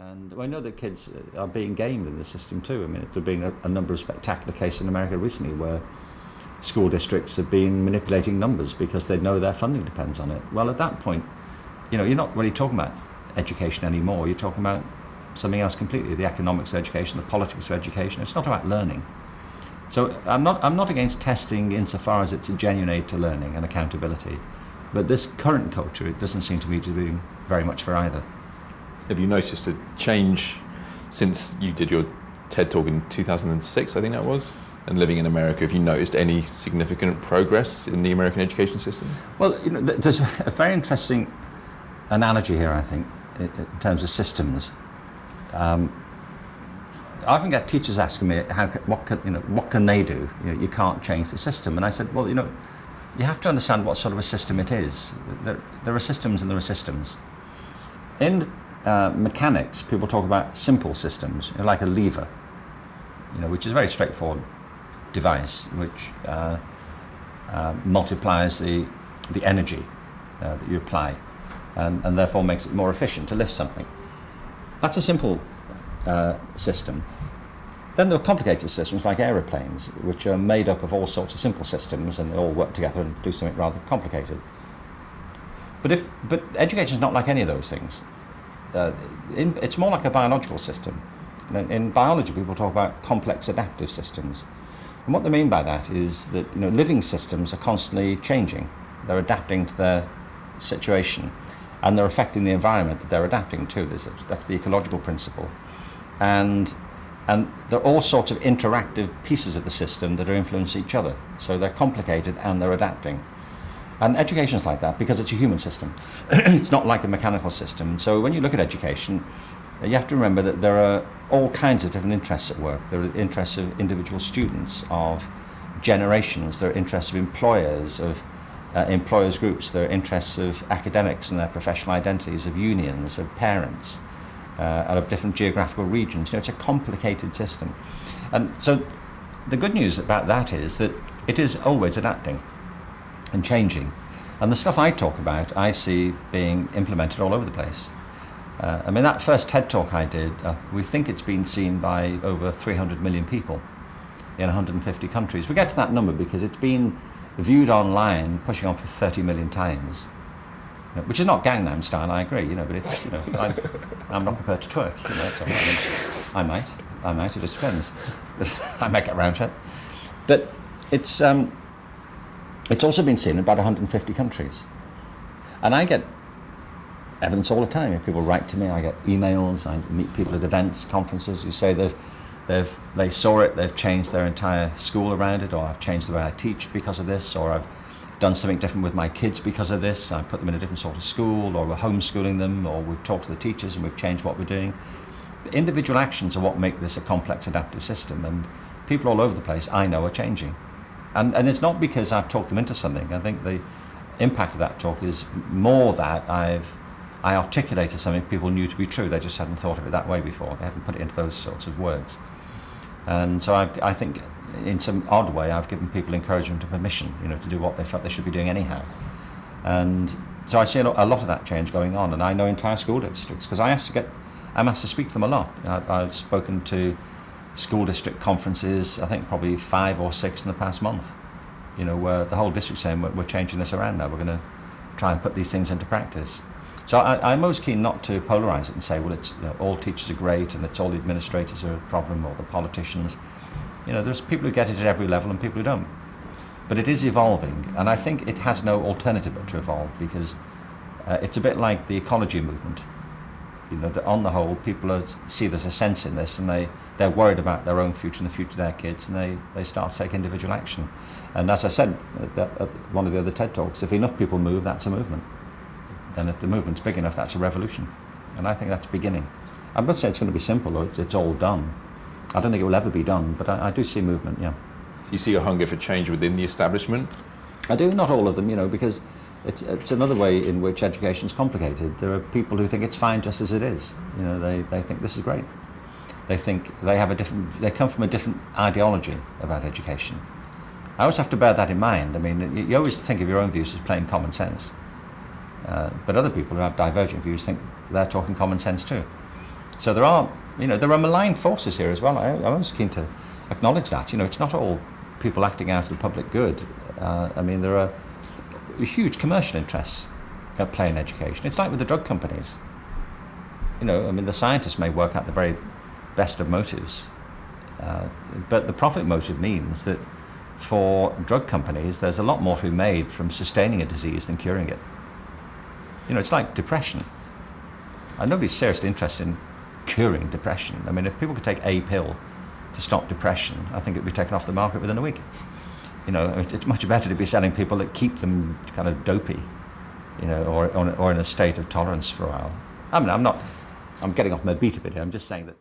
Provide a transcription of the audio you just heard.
And I know that kids are being gamed in the system too. I mean, there have been a number of spectacular cases in America recently where school districts have been manipulating numbers because they know their funding depends on it. Well, at that point, you're not really talking about education anymore. You're talking about something else completely, the economics of education, the politics of education. It's not about learning. So I'm not against testing insofar as it's a genuine aid to learning and accountability. But this current culture, it doesn't seem to me to be very much for either. Have you noticed a change since you did your TED Talk in 2006, I think that was, and living in America? Have you noticed any significant progress in the American education system? Well, there's a very interesting analogy here, I think, in terms of systems. I often get teachers asking me, what can they do? You can't change the system. And I said, well, you have to understand what sort of a system it is. There are systems and there are systems. In mechanics, people talk about simple systems, like a lever, which is a very straightforward device, which multiplies the energy that you apply, and therefore makes it more efficient to lift something. That's a simple system. Then there are complicated systems like aeroplanes, which are made up of all sorts of simple systems, and they all work together and do something rather complicated. But education is not like any of those things. It's more like a biological system. In biology, people talk about complex adaptive systems. And what they mean by that is that living systems are constantly changing. They're adapting to their situation, and they're affecting the environment that they're adapting to. That's the ecological principle. And there are all sorts of interactive pieces of the system that are influencing each other. So they're complicated and they're adapting. And education is like that because it's a human system. It's not like a mechanical system. So when you look at education, you have to remember that there are all kinds of different interests at work. There are interests of individual students, of generations. There are interests of employers, of employers' groups. There are interests of academics and their professional identities, of unions, of parents, and of different geographical regions. It's a complicated system. And so the good news about that is that it is always adapting and changing. And the stuff I talk about, I see being implemented all over the place. That first TED Talk I did, we think it's been seen by over 300 million people in 150 countries. We get to that number because it's been viewed online, pushing on for 30 million times, which is not Gangnam Style, I agree, but it's, I'm not prepared to twerk, I might, it just depends. I might get around to it. But it's also been seen in about 150 countries. And I get evidence all the time. People write to me, I get emails, I meet people at events, conferences who say they saw it, they've changed their entire school around it, or I've changed the way I teach because of this, or I've done something different with my kids because of this, I put them in a different sort of school, or we're homeschooling them, or we've talked to the teachers and we've changed what we're doing. The individual actions are what make this a complex adaptive system, and people all over the place I know are changing. And it's not because I've talked them into something. I think the impact of that talk is more that I articulated something people knew to be true. They just hadn't thought of it that way before. They hadn't put it into those sorts of words. And so I think in some odd way I've given people encouragement and permission, to do what they felt they should be doing anyhow. And so I see a lot of that change going on. And I know entire school districts, because I'm asked to speak to them a lot. I've spoken to school district conferences, I think probably 5 or 6 in the past month, where the whole district's saying we're changing this around now, we're going to try and put these things into practice. So I'm most keen not to polarize it and say, well, it's all teachers are great and it's all the administrators are a problem, or the politicians. There's people who get it at every level and people who don't. But it is evolving, and I think it has no alternative but to evolve, because it's a bit like the ecology movement. That on the whole, people see there's a sense in this, and they're worried about their own future and the future of their kids, and they start to take individual action. And as I said at one of the other TED Talks, if enough people move, that's a movement. And if the movement's big enough, that's a revolution. And I think that's beginning. I'm not saying it's going to be simple or it's all done. I don't think it will ever be done, but I do see movement, yeah. So you see a hunger for change within the establishment? I do, not all of them, because it's another way in which education's complicated. There are people who think it's fine just as it is. They think this is great. They think they come from a different ideology about education. I always have to bear that in mind. You always think of your own views as plain common sense. But other people who have divergent views think they're talking common sense too. So there are malign forces here as well. I was keen to acknowledge that. It's not all people acting out of the public good. There are huge commercial interests at play in education. It's like with the drug companies. The scientists may work out the very best of motives, but the profit motive means that for drug companies, there's a lot more to be made from sustaining a disease than curing it. It's like depression. Nobody's seriously interested in curing depression. If people could take a pill to stop depression, I think it would be taken off the market within a week. It's much better to be selling people that keep them kind of dopey, or in a state of tolerance for a while. I'm getting off my beat a bit here. I'm just saying that